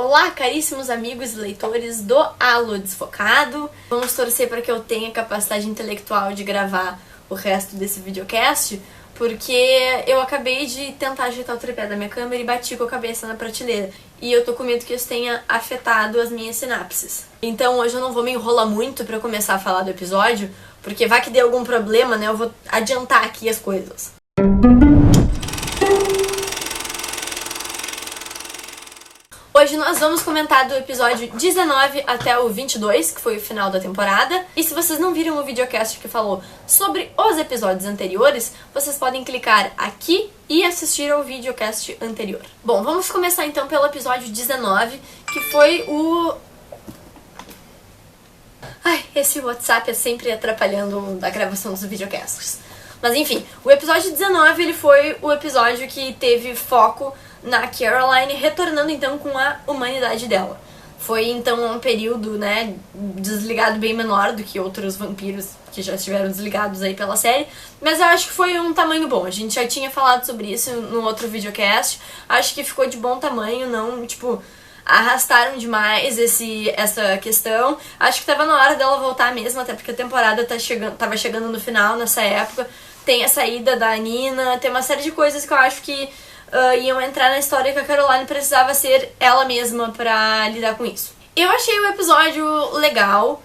Olá, caríssimos amigos e leitores do Halo Desfocado. Vamos torcer para que eu tenha capacidade intelectual de gravar o resto desse videocast, porque eu acabei de tentar ajeitar o tripé da minha câmera e bati com a cabeça na prateleira. E eu tô com medo que isso tenha afetado as minhas sinapses. Então hoje eu não vou me enrolar muito pra começar a falar do episódio, porque vai que dê algum problema, né? Eu vou adiantar aqui as coisas. Hoje nós vamos comentar do episódio 19 até o 22, que foi o final da temporada. E se vocês não viram o videocast que falou sobre os episódios anteriores, vocês podem clicar aqui e assistir ao videocast anterior. Bom, vamos começar então pelo episódio 19, que foi o... Ai, esse WhatsApp é sempre atrapalhando a gravação dos videocasts. Mas enfim, o episódio 19 ele foi o episódio que teve foco na Caroline retornando então com a humanidade dela. Foi então um período, né, desligado bem menor do que outros vampiros que já estiveram desligados aí pela série, mas eu acho que foi um tamanho bom. A gente já tinha falado sobre isso no outro videocast, acho que ficou de bom tamanho, não, tipo, arrastaram demais essa questão. Acho que tava na hora dela voltar mesmo, até porque a temporada tava chegando no final nessa época. Tem a saída da Nina, tem uma série de coisas que eu acho que iam entrar na história que a Caroline precisava ser ela mesma pra lidar com isso. Eu achei o episódio legal.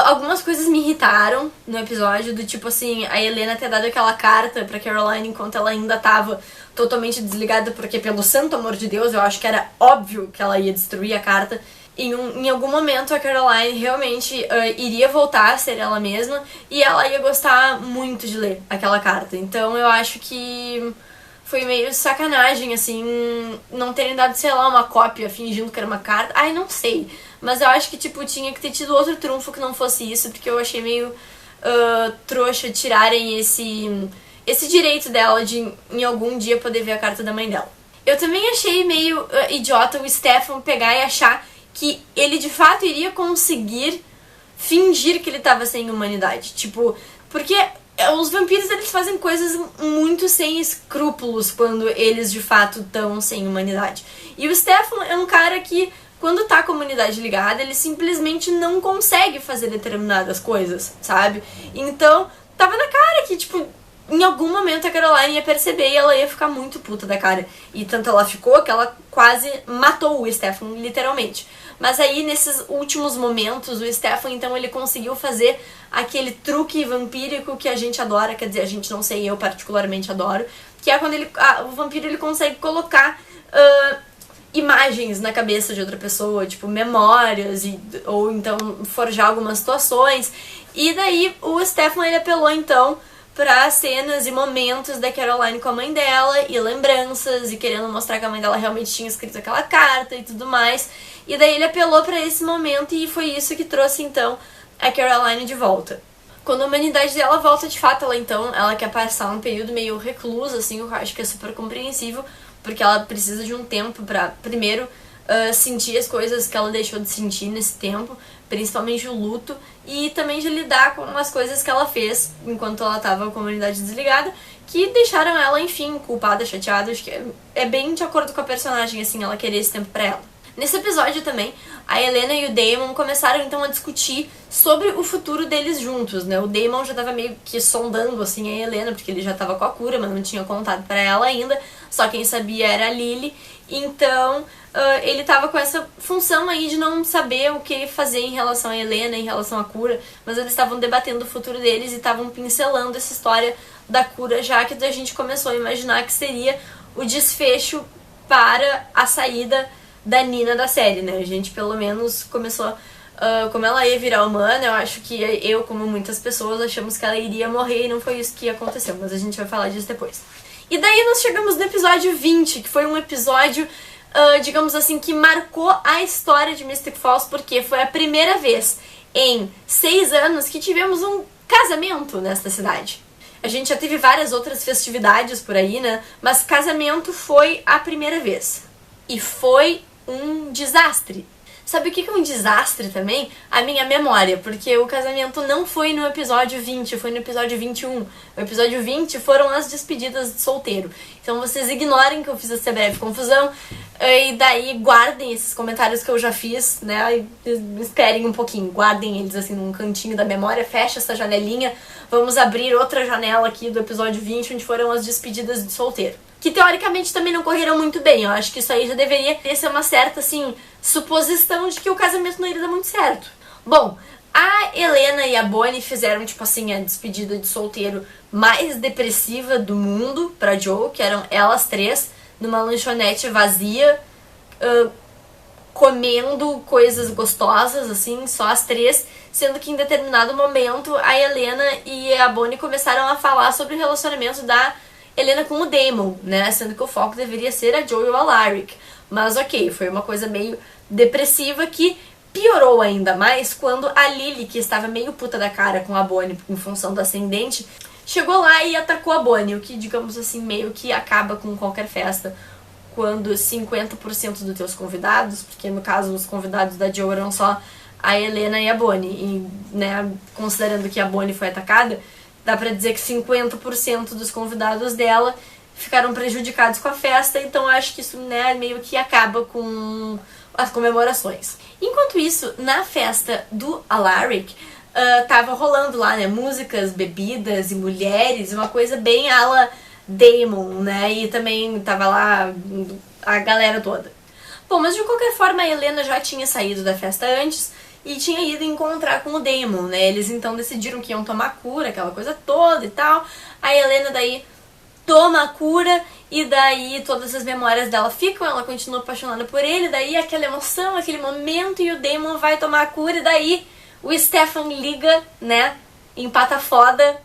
Algumas coisas me irritaram no episódio, do tipo assim, a Helena ter dado aquela carta pra Caroline enquanto ela ainda tava totalmente desligada, porque pelo santo amor de Deus, eu acho que era óbvio que ela ia destruir a carta. Em algum momento a Caroline realmente iria voltar a ser ela mesma e ela ia gostar muito de ler aquela carta. Então eu acho que foi meio sacanagem, assim, não terem dado, sei lá, uma cópia fingindo que era uma carta. Ai, não sei. Mas eu acho que, tipo, tinha que ter tido outro trunfo que não fosse isso, porque eu achei meio trouxa tirarem esse direito dela de, em algum dia, poder ver a carta da mãe dela. Eu também achei meio idiota o Stefan pegar e achar que ele, de fato, iria conseguir fingir que ele tava sem humanidade. Tipo, porque os vampiros, eles fazem coisas muito sem escrúpulos quando eles, de fato, estão sem humanidade. E o Stefan é um cara que, quando tá com a humanidade ligada, ele simplesmente não consegue fazer determinadas coisas, sabe? Então, tava na cara que, tipo, em algum momento a Caroline ia perceber e ela ia ficar muito puta da cara. E tanto ela ficou que ela quase matou o Stefan, literalmente. Mas aí, nesses últimos momentos, o Stefan, então, ele conseguiu fazer aquele truque vampírico que a gente adora, quer dizer, a gente não sei, eu particularmente adoro, que é quando o vampiro ele consegue colocar imagens na cabeça de outra pessoa, tipo memórias, ou então forjar algumas situações. E daí o Stefan ele apelou então para cenas e momentos da Caroline com a mãe dela e lembranças, e querendo mostrar que a mãe dela realmente tinha escrito aquela carta e tudo mais. E daí ele apelou para esse momento e foi isso que trouxe então a Caroline de volta. Quando a humanidade dela volta de fato, ela quer passar um período meio recluso, assim, eu acho que é super compreensível, porque ela precisa de um tempo pra, primeiro, sentir as coisas que ela deixou de sentir nesse tempo, principalmente o luto, e também de lidar com as coisas que ela fez enquanto ela tava com a humanidade desligada, que deixaram ela, enfim, culpada, chateada. Acho que é bem de acordo com a personagem, assim, ela querer esse tempo pra ela. Nesse episódio também, a Helena e o Damon começaram então a discutir sobre o futuro deles juntos, né? O Damon já tava meio que sondando, assim, a Helena, porque ele já tava com a cura, mas não tinha contado pra ela ainda, só quem sabia era a Lily. Então, ele tava com essa função aí de não saber o que fazer em relação a Helena, em relação à cura, mas eles estavam debatendo o futuro deles e estavam pincelando essa história da cura, já que a gente começou a imaginar que seria o desfecho para a saída da Nina da série, né? A gente pelo menos começou, como ela ia virar humana, eu acho que eu, como muitas pessoas, achamos que ela iria morrer e não foi isso que aconteceu, mas a gente vai falar disso depois. E daí nós chegamos no episódio 20, que foi um episódio, digamos assim, que marcou a história de Mystic Falls, porque foi a primeira vez em 6 anos que tivemos um casamento nesta cidade. A gente já teve várias outras festividades por aí, né? Mas casamento foi a primeira vez. E foi um desastre. Sabe o que é um desastre também? A minha memória, porque o casamento não foi no episódio 20, foi no episódio 21. O episódio 20 foram as despedidas de solteiro. Então vocês ignorem que eu fiz essa breve confusão e daí guardem esses comentários que eu já fiz, né? E esperem um pouquinho, guardem eles assim num cantinho da memória, fecha essa janelinha. Vamos abrir outra janela aqui do episódio 20, onde foram as despedidas de solteiro. Que teoricamente também não correram muito bem. Eu acho que isso aí já deveria ser uma certa, assim, suposição de que o casamento não iria dar muito certo. Bom, a Helena e a Bonnie fizeram, tipo assim, a despedida de solteiro mais depressiva do mundo pra Joe, que eram elas três, numa lanchonete vazia, comendo coisas gostosas, assim, só as três, sendo que em determinado momento a Helena e a Bonnie começaram a falar sobre o relacionamento da Helena com o Damon, né? Sendo que o foco deveria ser a Joe e o Alaric. Mas ok, foi uma coisa meio depressiva que piorou ainda mais quando a Lily, que estava meio puta da cara com a Bonnie em função do ascendente, chegou lá e atacou a Bonnie, o que, digamos assim, meio que acaba com qualquer festa quando 50% dos teus convidados, porque no caso os convidados da Joe eram só a Helena e a Bonnie, e, né, considerando que a Bonnie foi atacada, dá pra dizer que 50% dos convidados dela ficaram prejudicados com a festa, então acho que isso, né, meio que acaba com as comemorações. Enquanto isso, na festa do Alaric, tava rolando lá, né, músicas, bebidas e mulheres, uma coisa bem à la Damon, né, e também tava lá a galera toda. Bom, mas de qualquer forma a Helena já tinha saído da festa antes e tinha ido encontrar com o Damon, né? Eles então decidiram que iam tomar cura, aquela coisa toda e tal. A Helena daí toma a cura e daí todas as memórias dela ficam, ela continua apaixonada por ele, daí aquela emoção, aquele momento, e o Damon vai tomar a cura e daí o Stefan liga, né? Empata foda,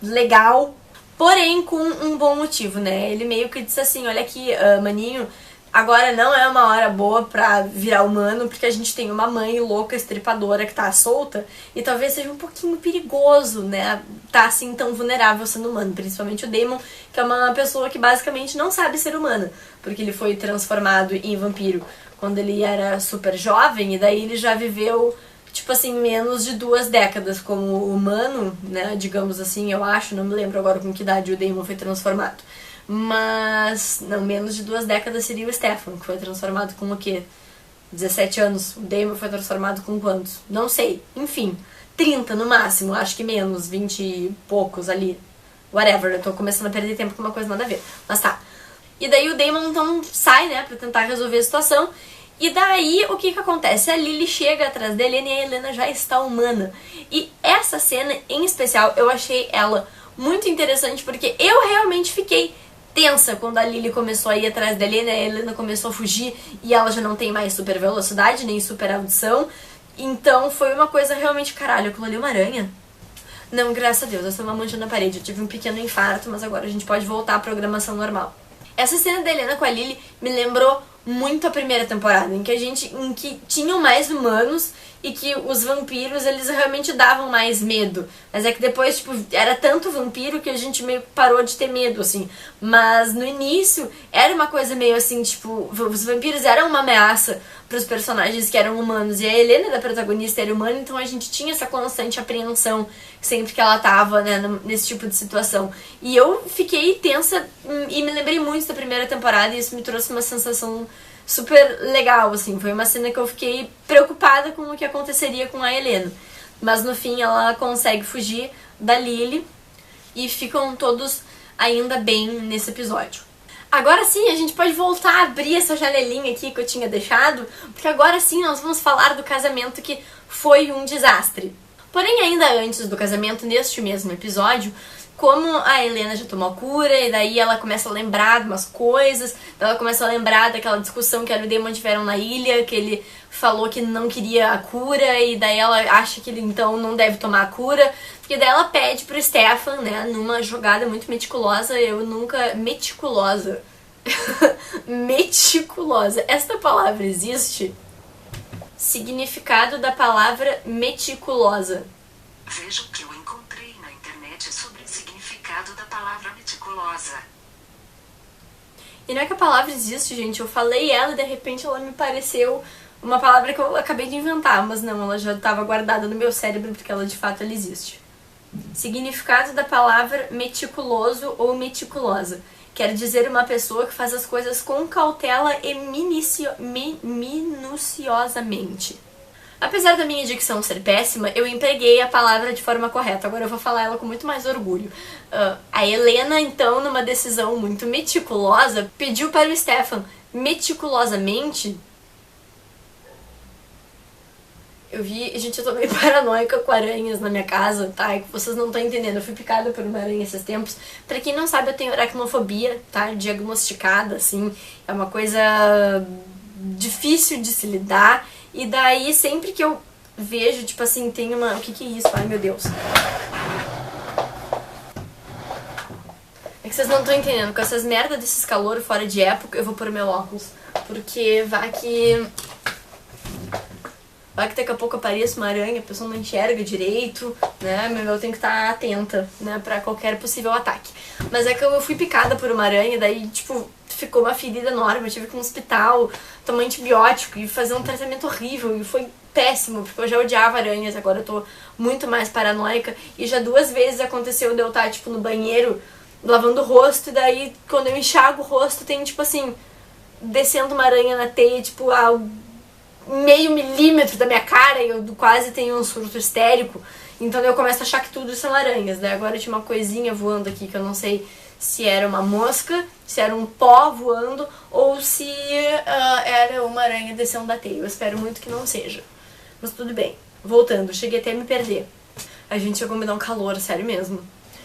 legal, porém com um bom motivo, né? Ele meio que disse assim, olha aqui, maninho, agora não é uma hora boa pra virar humano, porque a gente tem uma mãe louca, estripadora, que tá solta, e talvez seja um pouquinho perigoso, né, tá assim tão vulnerável sendo humano, principalmente o Damon, que é uma pessoa que basicamente não sabe ser humana, porque ele foi transformado em vampiro quando ele era super jovem, e daí ele já viveu, tipo assim, menos de 2 décadas como humano, né, digamos assim, eu acho, não me lembro agora com que idade o Damon foi transformado. Mas, não, menos de 2 décadas seria o Stefan, que foi transformado com o quê? 17 anos. O Damon foi transformado com quantos? Não sei. Enfim, 30 no máximo, acho que menos, 20 e poucos ali. Whatever, eu tô começando a perder tempo com uma coisa nada a ver. Mas tá. E daí o Damon então sai, né, pra tentar resolver a situação. E daí, o que acontece? A Lily chega atrás da Helena e a Helena já está humana. E essa cena, em especial, eu achei ela muito interessante, porque eu realmente fiquei tensa quando a Lily começou a ir atrás da Helena, a Helena começou a fugir e ela já não tem mais super velocidade, nem super audição. Então foi uma coisa realmente, caralho, aquilo ali é uma aranha? Não, graças a Deus, eu sou uma mancha na parede, eu tive um pequeno infarto, mas agora a gente pode voltar à programação normal. Essa cena da Helena com a Lily me lembrou muito a primeira temporada, em que tinham mais humanos e que os vampiros, eles realmente davam mais medo. Mas é que depois, tipo, era tanto vampiro que a gente meio parou de ter medo, assim. Mas no início era uma coisa meio assim, tipo, os vampiros eram uma ameaça pros personagens que eram humanos. E a Helena, da protagonista, era humana, então a gente tinha essa constante apreensão sempre que ela tava, né, nesse tipo de situação. E eu fiquei tensa e me lembrei muito da primeira temporada e isso me trouxe uma sensação super legal, assim. Foi uma cena que eu fiquei preocupada com o que aconteceria com a Helena. Mas no fim ela consegue fugir da Lily e ficam todos ainda bem nesse episódio. Agora sim, a gente pode voltar a abrir essa janelinha aqui que eu tinha deixado, porque agora sim nós vamos falar do casamento que foi um desastre. Porém, ainda antes do casamento, neste mesmo episódio, como a Helena já tomou a cura, e daí ela começa a lembrar de umas coisas, ela começa a lembrar daquela discussão que ela e o Damon tiveram na ilha, que ele falou que não queria a cura, e daí ela acha que ele então não deve tomar a cura, e daí ela pede pro Stefan, né, numa jogada muito meticulosa, meticulosa. Meticulosa. Esta palavra existe? Significado da palavra meticulosa. Veja o que eu encontrei na internet sobre o significado da palavra meticulosa. E não é que a palavra existe, gente. Eu falei ela e de repente ela me pareceu uma palavra que eu acabei de inventar. Mas não, ela já estava guardada no meu cérebro porque ela de fato ela existe. Significado da palavra meticuloso ou meticulosa. Quer dizer uma pessoa que faz as coisas com cautela e minuciosamente. Apesar da minha dicção ser péssima, eu empreguei a palavra de forma correta. Agora eu vou falar ela com muito mais orgulho. A Helena, então, numa decisão muito meticulosa, pediu para o Stefan meticulosamente... Gente, eu tô meio paranoica com aranhas na minha casa, tá? É que vocês não estão entendendo. Eu fui picada por uma aranha esses tempos. Pra quem não sabe, eu tenho aracnofobia, tá? Diagnosticada, assim. É uma coisa difícil de se lidar. E daí, sempre que eu vejo, tipo assim, tem uma... O que é isso? Ai, meu Deus. É que vocês não estão entendendo. Com essas merdas desses calor fora de época, eu vou pôr meu óculos. Porque vai que daqui a pouco apareça uma aranha, a pessoa não enxerga direito, né? Eu tenho que estar atenta, né? Pra qualquer possível ataque. Mas é que eu fui picada por uma aranha, daí, tipo, ficou uma ferida enorme. Eu tive que ir no hospital, tomar antibiótico e fazer um tratamento horrível. E foi péssimo, porque eu já odiava aranhas, agora eu tô muito mais paranoica. E já 2 vezes aconteceu de eu estar, tipo, no banheiro, lavando o rosto, e daí, quando eu enxago o rosto, tem, tipo assim, descendo uma aranha na teia, tipo, a meio milímetro da minha cara, e eu quase tenho um surto histérico. Então eu começo a achar que tudo são aranhas, né? Agora tinha uma coisinha voando aqui que eu não sei se era uma mosca, se era um pó voando, ou se era uma aranha descendo da teia. Eu espero muito que não seja. Mas tudo bem. Voltando, cheguei até a me perder. A gente chegou a me dar um calor, sério mesmo.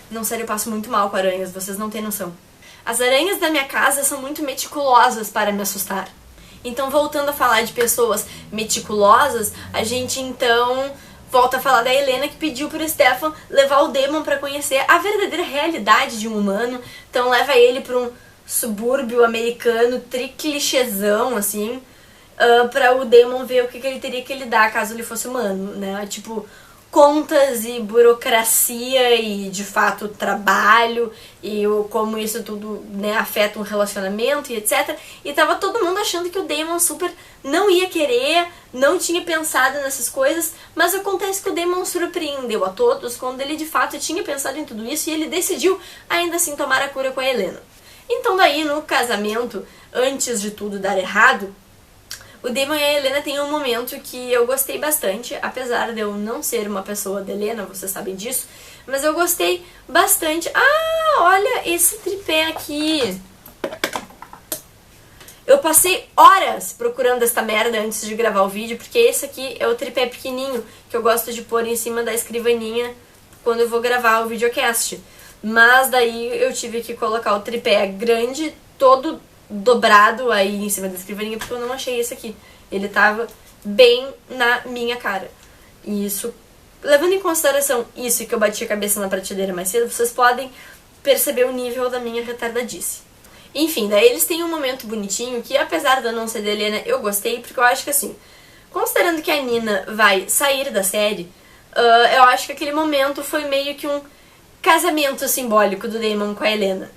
Não, sério, eu passo muito mal com aranhas, vocês não têm noção. As aranhas da minha casa são muito meticulosas para me assustar. Então, voltando a falar de pessoas meticulosas, a gente então volta a falar da Helena, que pediu pro Stefan levar o Damon pra conhecer a verdadeira realidade de um humano. Então leva ele pra um subúrbio americano triclichêzão, assim, pra o Damon ver o que ele teria que lidar caso ele fosse humano, né? Tipo, contas e burocracia e, de fato, trabalho e como isso tudo, né, afeta um relacionamento e etc. E tava todo mundo achando que o Damon super não ia querer, não tinha pensado nessas coisas, mas acontece que o Damon surpreendeu a todos quando ele, de fato, tinha pensado em tudo isso e ele decidiu, ainda assim, tomar a cura com a Helena. Então, daí, no casamento, antes de tudo dar errado, o Damon e a Helena têm um momento que eu gostei bastante, apesar de eu não ser uma pessoa da Helena, vocês sabem disso, mas eu gostei bastante. Ah, olha esse tripé aqui. Eu passei horas procurando esta merda antes de gravar o vídeo, porque esse aqui é o tripé pequenininho que eu gosto de pôr em cima da escrivaninha quando eu vou gravar o videocast. Mas daí eu tive que colocar o tripé grande, todo dobrado aí em cima da escrivaninha, porque eu não achei esse aqui. Ele tava bem na minha cara. E isso, levando em consideração isso e que eu bati a cabeça na prateleira mais cedo, vocês podem perceber o nível da minha retardadice. Enfim, daí eles têm um momento bonitinho que, apesar de eu não ser da Helena, eu gostei, porque eu acho que assim, considerando que a Nina vai sair da série, eu acho que aquele momento foi meio que um casamento simbólico do Damon com a Helena.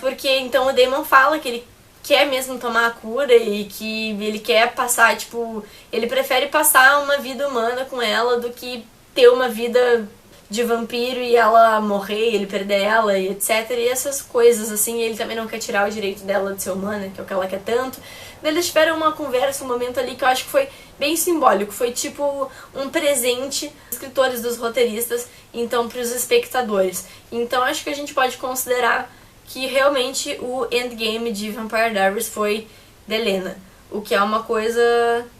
Porque então o Damon fala que ele quer mesmo tomar a cura e que ele quer passar, tipo, ele prefere passar uma vida humana com ela do que ter uma vida de vampiro e ela morrer, ele perder ela e etc. E essas coisas, assim, ele também não quer tirar o direito dela de ser humana, que é o que ela quer tanto. Daí eles tiveram uma conversa, um momento ali que eu acho que foi bem simbólico. Foi tipo um presente dos escritores, dos roteiristas, então pros espectadores. Então acho que a gente pode considerar que realmente o endgame de Vampire Diaries foi da Helena. O que é uma coisa,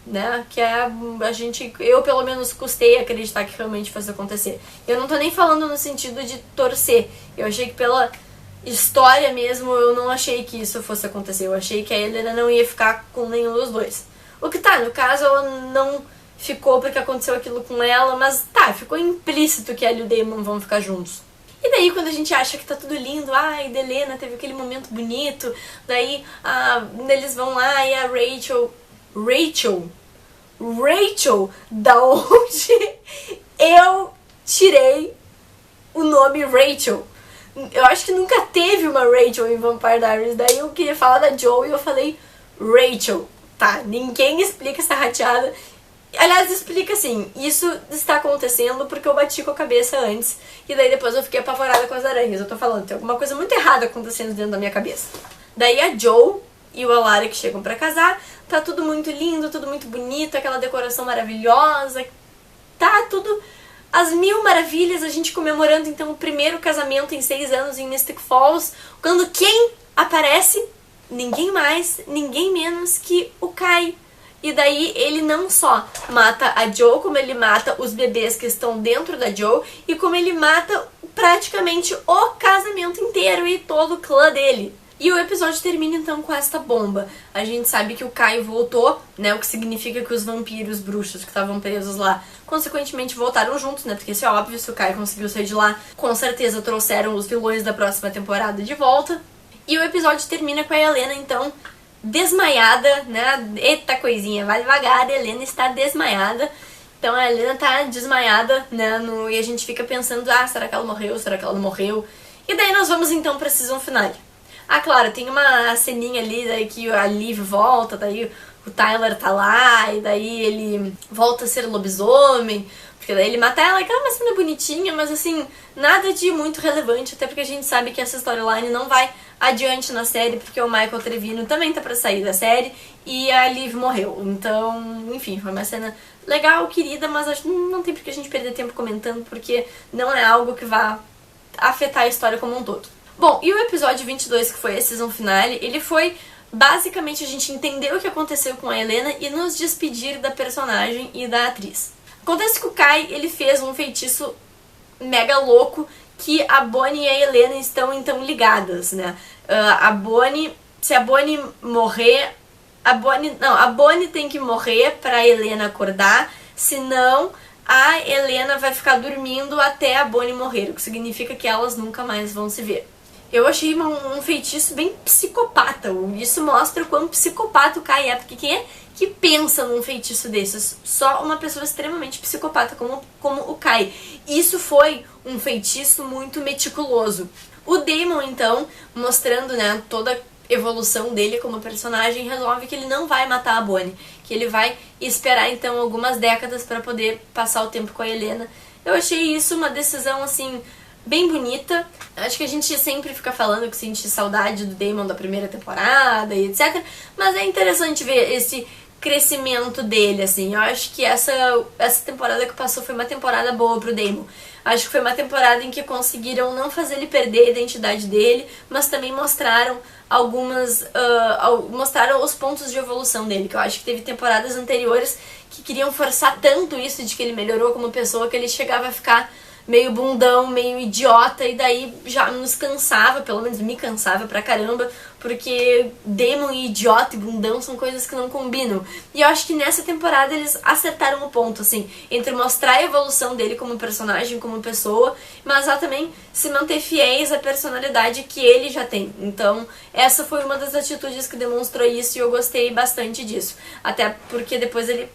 né, que eu pelo menos custei acreditar que realmente fosse acontecer. Eu não tô nem falando no sentido de torcer. Eu achei que pela história mesmo, eu não achei que isso fosse acontecer. Eu achei que a Helena não ia ficar com nenhum dos dois. O que tá, no caso, ela não ficou porque aconteceu aquilo com ela, mas tá, ficou implícito que ela e o Damon vão ficar juntos. E daí quando a gente acha que tá tudo lindo, ai, da Helena teve aquele momento bonito, daí eles vão lá e a Rachel, da onde eu tirei o nome Rachel? Eu acho que nunca teve uma Rachel em Vampire Diaries. Daí eu queria falar da Joe e eu falei Rachel. Tá, ninguém explica essa rateada. Aliás, explica assim, isso está acontecendo porque eu bati com a cabeça antes e daí depois eu fiquei apavorada com as aranhas. Eu tô falando, tem alguma coisa muito errada acontecendo dentro da minha cabeça. Daí a Joe e o Alaric chegam pra casar, tá tudo muito lindo, tudo muito bonito, aquela decoração maravilhosa, tá tudo às mil maravilhas, a gente comemorando então o primeiro casamento em 6 anos em Mystic Falls, quando quem aparece? Ninguém mais, ninguém menos que o Kai. E daí ele não só mata a Joe, como ele mata os bebês que estão dentro da Joe, e como ele mata praticamente o casamento inteiro e todo o clã dele. E o episódio termina então com esta bomba. A gente sabe que o Kai voltou, né, o que significa que os vampiros bruxos que estavam presos lá, consequentemente voltaram juntos, né, porque isso é óbvio, se o Kai conseguiu sair de lá, com certeza trouxeram os vilões da próxima temporada de volta. E o episódio termina com a Helena, então, desmaiada, né? Eita coisinha, vai devagar, a Helena está desmaiada. Então a Helena tá desmaiada, né? E a gente fica pensando, será que ela morreu? Será que ela não morreu? E daí nós vamos então pra season finale. Claro, tem uma ceninha ali, daí que a Liv volta, daí o Tyler tá lá, e daí ele volta a ser lobisomem, porque daí ele mata ela, aquela cena bonitinha, mas assim, nada de muito relevante, até porque a gente sabe que essa storyline não vai adiante na série, porque o Michael Trevino também tá pra sair da série e a Liv morreu. Então, enfim, foi uma cena legal, querida, mas acho que não tem porque a gente perder tempo comentando, porque não é algo que vá afetar a história como um todo. Bom, e o episódio 22, que foi a season finale, ele foi basicamente a gente entender o que aconteceu com a Helena e nos despedir da personagem e da atriz. Acontece que o Kai, ele fez um feitiço mega louco que a Bonnie e a Helena estão então ligadas, né? Se a Bonnie morrer, a Bonnie tem que morrer pra Helena acordar, senão a Helena vai ficar dormindo até a Bonnie morrer, o que significa que elas nunca mais vão se ver. Eu achei um feitiço bem psicopata, isso mostra o quão psicopata o Kai é, porque quem é que pensa num feitiço desses? Só uma pessoa extremamente psicopata como o Kai. Isso foi um feitiço muito meticuloso. O Damon, então, mostrando, né, toda a evolução dele como personagem, resolve que ele não vai matar a Bonnie, que ele vai esperar, então, algumas décadas para poder passar o tempo com a Helena. Eu achei isso uma decisão, assim, bem bonita. Acho que a gente sempre fica falando que sente saudade do Damon da primeira temporada e etc. Mas é interessante ver esse crescimento dele, assim. Eu acho que essa temporada que passou foi uma temporada boa pro Damon. Acho que foi uma temporada em que conseguiram não fazer ele perder a identidade dele, mas também mostraram mostraram os pontos de evolução dele, que eu acho que teve temporadas anteriores que queriam forçar tanto isso de que ele melhorou como pessoa, que ele chegava a ficar meio bundão, meio idiota, e daí já nos cansava, pelo menos me cansava pra caramba, porque Damon e idiota e bundão são coisas que não combinam. E eu acho que nessa temporada eles acertaram o ponto, assim, entre mostrar a evolução dele como personagem, como pessoa, mas lá também se manter fiéis à personalidade que ele já tem. Então, essa foi uma das atitudes que demonstrou isso e eu gostei bastante disso. Até porque depois ele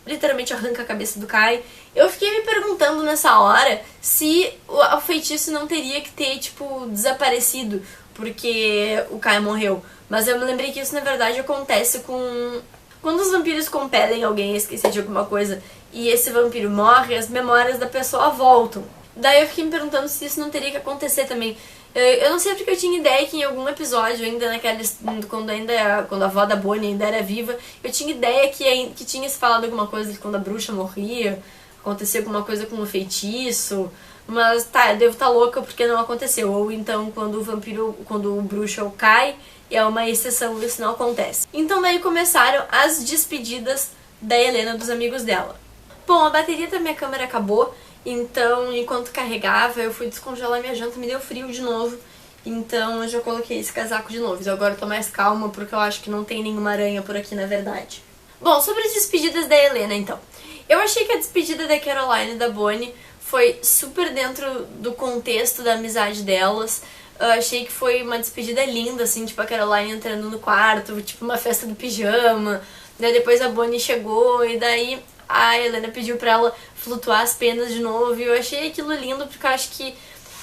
literalmente arranca a cabeça do Kai. Eu fiquei me perguntando nessa hora se o feitiço não teria que ter, tipo, desaparecido porque o Kai morreu. Mas eu me lembrei que isso, na verdade, acontece com... Quando os vampiros compelem alguém a esquecer de alguma coisa e esse vampiro morre, as memórias da pessoa voltam. Daí eu fiquei me perguntando se isso não teria que acontecer também. Eu não sei porque eu tinha ideia que em algum episódio, ainda quando a avó da Bonnie ainda era viva, eu tinha ideia que tinha se falado alguma coisa de quando a bruxa morria, acontecia alguma coisa com o feitiço, mas tá, eu devo estar louca porque não aconteceu. Ou então quando o bruxo cai, é uma exceção, isso não acontece. Então daí começaram as despedidas da Helena dos amigos dela. Bom, a bateria da minha câmera acabou. Então, enquanto carregava, eu fui descongelar minha janta, me deu frio de novo. Então, eu já coloquei esse casaco de novo. Agora eu tô mais calma, porque eu acho que não tem nenhuma aranha por aqui, na verdade. Bom, sobre as despedidas da Helena, então. Eu achei que a despedida da Caroline e da Bonnie foi super dentro do contexto da amizade delas. Eu achei que foi uma despedida linda, assim, tipo a Caroline entrando no quarto, tipo uma festa do pijama. Daí depois a Bonnie chegou e daí a Helena pediu pra ela flutuar as penas de novo, e eu achei aquilo lindo porque eu acho que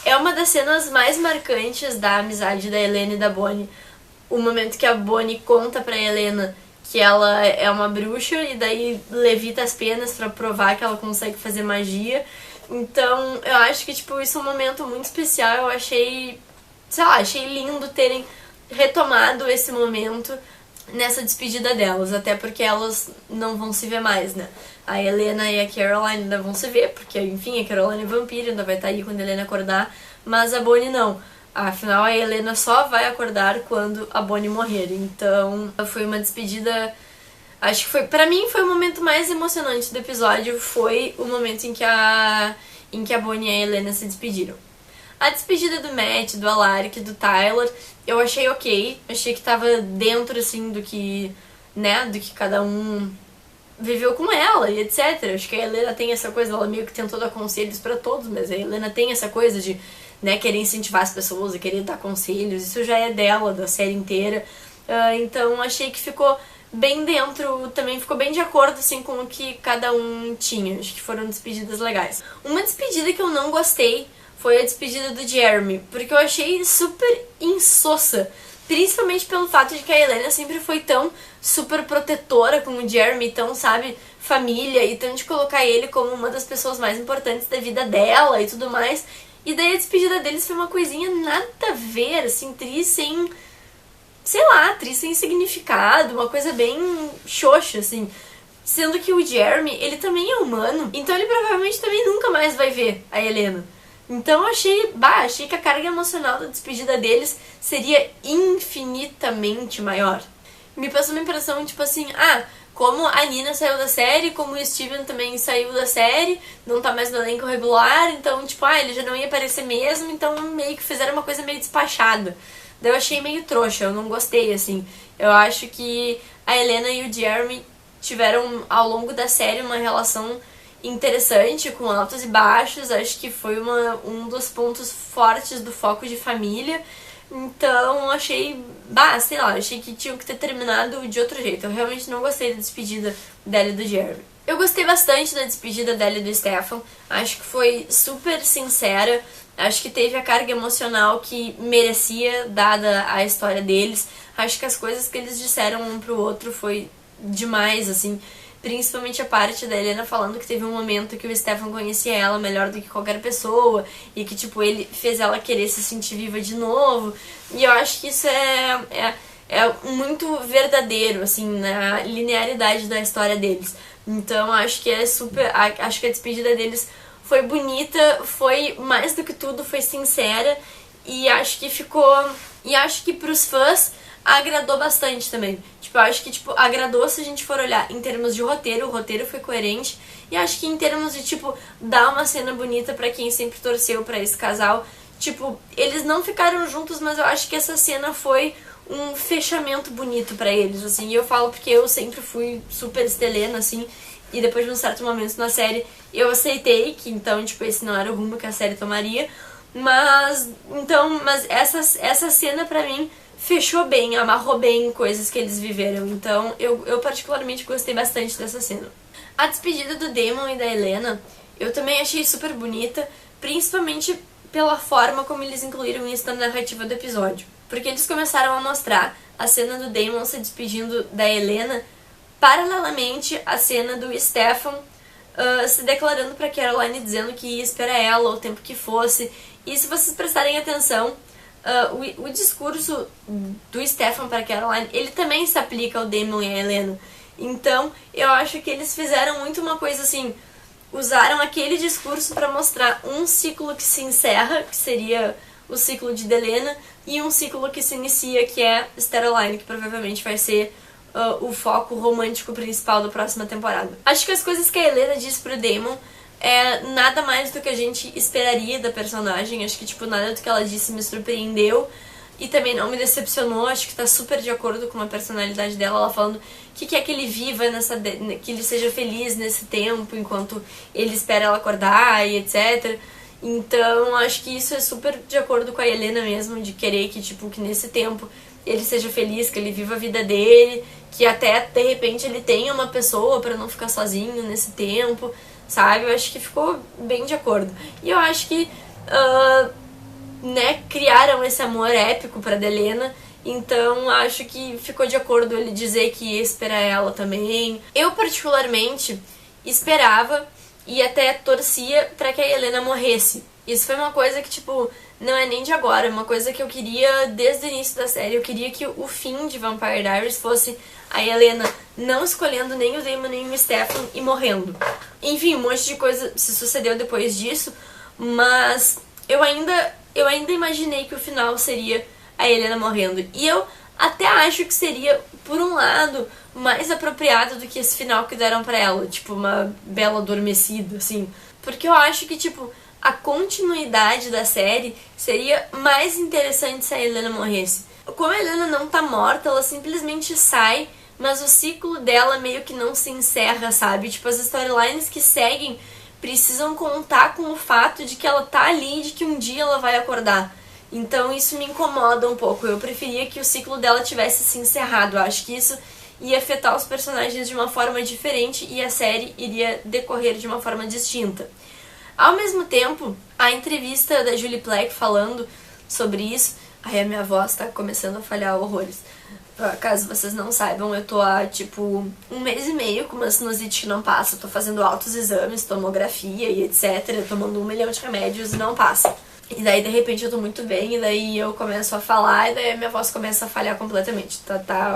É uma das cenas mais marcantes da amizade da Helena e da Bonnie. O momento que a Bonnie conta pra Helena que ela é uma bruxa e daí levita as penas pra provar que ela consegue fazer magia. Então, eu acho que, tipo, isso é um momento muito especial. Eu achei, sei lá, achei lindo terem retomado esse momento nessa despedida delas, até porque elas não vão se ver mais, né? A Helena e a Caroline ainda vão se ver, porque, enfim, a Caroline é vampira, ainda vai estar aí quando a Helena acordar, mas a Bonnie não. Afinal, a Helena só vai acordar quando a Bonnie morrer. Então, foi uma despedida... Acho que foi... Pra mim, foi o momento mais emocionante do episódio. Foi o momento em que a Bonnie e a Helena se despediram. A despedida do Matt, do Alaric, do Tyler, eu achei ok. Achei que tava dentro, assim, do que... né? Do que cada um viveu com ela e etc. Acho que a Helena tem essa coisa... Ela meio que tentou dar conselhos pra todos, mas a Helena tem essa coisa de... né, querer incentivar as pessoas e querer dar conselhos, isso já é dela, da série inteira. Então achei que ficou bem dentro, também ficou bem de acordo assim, com o que cada um tinha. Acho que foram despedidas legais. Uma despedida que eu não gostei foi a despedida do Jeremy, porque eu achei super insossa. Principalmente pelo fato de que a Helena sempre foi tão super protetora com o Jeremy, tão, sabe, família, e tão de colocar ele como uma das pessoas mais importantes da vida dela e tudo mais. E daí a despedida deles foi uma coisinha nada a ver, assim, triste sem... sei lá, triste sem significado, uma coisa bem xoxa, assim. Sendo que o Jeremy, ele também é humano, então ele provavelmente também nunca mais vai ver a Helena. Então eu achei que a carga emocional da despedida deles seria infinitamente maior. Me passou uma impressão, tipo assim, como a Nina saiu da série, como o Steven também saiu da série, não tá mais no elenco regular, então, tipo, ele já não ia aparecer mesmo, então meio que fizeram uma coisa meio despachada. Daí eu achei meio trouxa, eu não gostei, assim. Eu acho que a Helena e o Jeremy tiveram, ao longo da série, uma relação interessante, com altos e baixos. Acho que foi um dos pontos fortes do foco de família. Então, achei, sei lá, achei que tinham que ter terminado de outro jeito. Eu realmente não gostei da despedida dela e do Jeremy. Eu gostei bastante da despedida dela e do Stefan. Acho que foi super sincera. Acho que teve a carga emocional que merecia, dada a história deles. Acho que as coisas que eles disseram um pro outro foi demais, assim. Principalmente a parte da Helena falando que teve um momento que o Stefan conhecia ela melhor do que qualquer pessoa e que, tipo, ele fez ela querer se sentir viva de novo. E eu acho que isso é muito verdadeiro, assim, na linearidade da história deles. Então, acho que acho que a despedida deles foi bonita, foi mais do que tudo, foi sincera e acho que pros fãs agradou bastante também. Tipo, eu acho que, tipo, agradou se a gente for olhar em termos de roteiro, o roteiro foi coerente. E acho que em termos de, tipo, dar uma cena bonita pra quem sempre torceu pra esse casal. Tipo, eles não ficaram juntos, mas eu acho que essa cena foi um fechamento bonito pra eles, assim. E eu falo porque eu sempre fui super estelena, assim. E depois de um certo momento na série, eu aceitei que, então, tipo, esse não era o rumo que a série tomaria. Mas essa cena pra mim fechou bem, amarrou bem coisas que eles viveram. Então, eu particularmente gostei bastante dessa cena. A despedida do Damon e da Helena, eu também achei super bonita, principalmente pela forma como eles incluíram isso na narrativa do episódio. Porque eles começaram a mostrar a cena do Damon se despedindo da Helena paralelamente à cena do Stefan se declarando pra Caroline, dizendo que ia esperar ela o tempo que fosse. E se vocês prestarem atenção, o discurso do Stefan para Caroline, ele também se aplica ao Damon e à Helena. Então, eu acho que eles fizeram muito uma coisa assim, usaram aquele discurso para mostrar um ciclo que se encerra, que seria o ciclo de Helena, e um ciclo que se inicia, que é Caroline, que provavelmente vai ser o foco romântico principal da próxima temporada. Acho que as coisas que a Helena diz pro Damon é nada mais do que a gente esperaria da personagem. Acho que, tipo, nada do que ela disse me surpreendeu e também não me decepcionou. Acho que tá super de acordo com a personalidade dela, ela falando que quer que ele viva que ele seja feliz nesse tempo, enquanto ele espera ela acordar e etc. Então, acho que isso é super de acordo com a Helena mesmo, de querer que, tipo, que nesse tempo ele seja feliz, que ele viva a vida dele, que até, de repente, ele tenha uma pessoa pra não ficar sozinho nesse tempo, sabe? Eu acho que ficou bem de acordo. E eu acho que né, criaram esse amor épico pra Helena. Então acho que ficou de acordo ele dizer que ia esperar ela também. Eu particularmente esperava e até torcia pra que a Helena morresse. Isso foi uma coisa que, tipo, não é nem de agora, é uma coisa que eu queria desde o início da série. Eu queria que o fim de Vampire Diaries fosse a Helena não escolhendo nem o Damon nem o Stefan e morrendo. Enfim, um monte de coisa se sucedeu depois disso, mas eu ainda imaginei que o final seria a Helena morrendo. E eu até acho que seria, por um lado, mais apropriado do que esse final que deram pra ela, tipo, uma bela adormecida, assim. Porque eu acho que, tipo, a continuidade da série seria mais interessante se a Helena morresse. Como a Helena não tá morta, ela simplesmente sai, mas o ciclo dela meio que não se encerra, sabe? Tipo, as storylines que seguem precisam contar com o fato de que ela tá ali e de que um dia ela vai acordar. Então isso me incomoda um pouco. Eu preferia que o ciclo dela tivesse se encerrado. Eu acho que isso ia afetar os personagens de uma forma diferente e a série iria decorrer de uma forma distinta. Ao mesmo tempo, a entrevista da Julie Plec falando sobre isso... Ai, a minha voz tá começando a falhar horrores. Caso vocês não saibam, eu tô há, tipo, 1 mês e meio com uma sinusite que não passa. Tô fazendo altos exames, tomografia e etc. Tomando 1 milhão de remédios e não passa. E daí, de repente, eu tô muito bem, e daí eu começo a falar, e daí a minha voz começa a falhar completamente.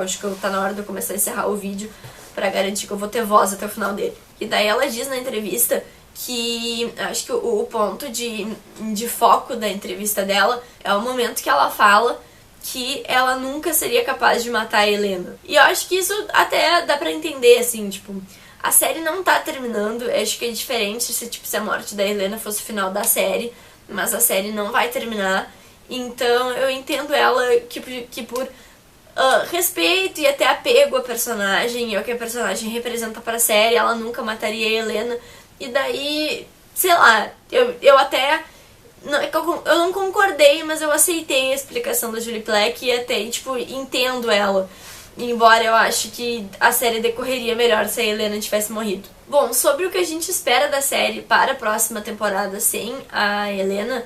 Acho que tá na hora de eu começar a encerrar o vídeo pra garantir que eu vou ter voz até o final dele. E daí ela diz na entrevista que acho que o ponto de foco da entrevista dela é o momento que ela fala que ela nunca seria capaz de matar a Helena. E eu acho que isso até dá pra entender, assim, tipo, a série não tá terminando. Eu acho que é diferente se a morte da Helena fosse o final da série, mas a série não vai terminar. Então eu entendo ela que por respeito e até apego à personagem e ao que a personagem representa pra série, ela nunca mataria a Helena. E daí, sei lá, eu até... Eu não concordei, mas eu aceitei a explicação da Julie Plec e até, tipo, entendo ela. Embora eu ache que a série decorreria melhor se a Helena tivesse morrido. Bom, sobre o que a gente espera da série para a próxima temporada sem a Helena,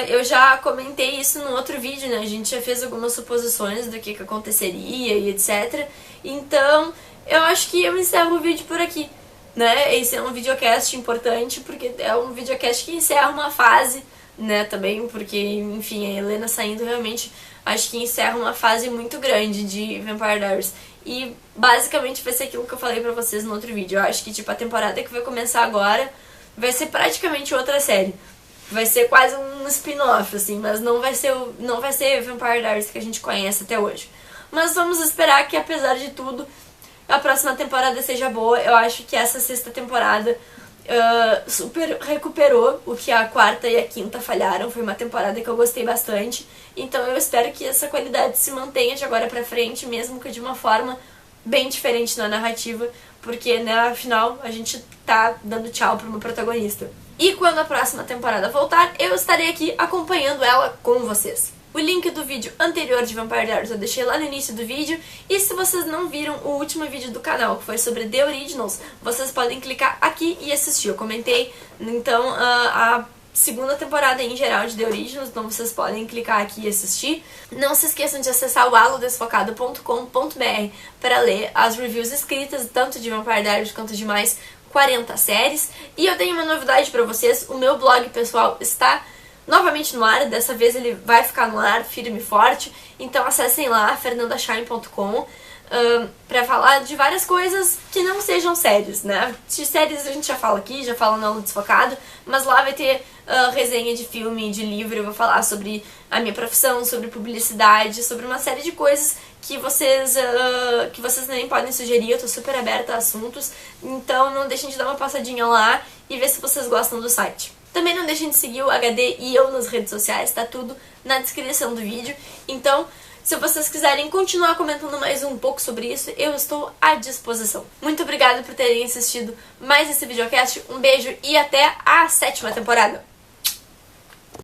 eu já comentei isso no outro vídeo, né? A gente já fez algumas suposições do que aconteceria e etc. Então, eu acho que eu encerro o vídeo por aqui, né? Esse é um videocast importante porque é um videocast que encerra uma fase, né, também, porque, enfim, a Helena saindo realmente acho que encerra uma fase muito grande de Vampire Diaries. E basicamente vai ser aquilo que eu falei pra vocês no outro vídeo. Eu acho que, tipo, a temporada que vai começar agora vai ser praticamente outra série. Vai ser quase um spin-off, assim, mas não vai ser Vampire Diaries que a gente conhece até hoje. Mas vamos esperar que, apesar de tudo, a próxima temporada seja boa. Eu acho que essa 6ª temporada super recuperou o que a 4ª e a 5ª falharam. Foi uma temporada que eu gostei bastante. Então eu espero que essa qualidade se mantenha de agora pra frente, mesmo que de uma forma bem diferente na narrativa, porque, né, afinal, a gente tá dando tchau pro meu protagonista. E quando a próxima temporada voltar, eu estarei aqui acompanhando ela com vocês. O link do vídeo anterior de Vampire Diaries eu deixei lá no início do vídeo. E se vocês não viram o último vídeo do canal, que foi sobre The Originals, vocês podem clicar aqui e assistir. Eu comentei, então, a 2ª temporada em geral de The Originals, então vocês podem clicar aqui e assistir. Não se esqueçam de acessar o alodesfocado.com.br para ler as reviews escritas, tanto de Vampire Diaries quanto de mais 40 séries. E eu tenho uma novidade pra vocês, o meu blog pessoal está novamente no ar, dessa vez ele vai ficar no ar firme e forte, então acessem lá, fernandashine.com, pra falar de várias coisas que não sejam séries, né? De séries a gente já fala aqui, já fala no Aluno Desfocado, mas lá vai ter resenha de filme, de livro, eu vou falar sobre a minha profissão, sobre publicidade, sobre uma série de coisas que vocês nem podem sugerir. Eu tô super aberta a assuntos, então não deixem de dar uma passadinha lá e ver se vocês gostam do site. Também não deixem de seguir o HD e eu nas redes sociais, tá tudo na descrição do vídeo. Então, se vocês quiserem continuar comentando mais um pouco sobre isso, eu estou à disposição. Muito obrigada por terem assistido mais esse videocast, um beijo e até a 7ª temporada!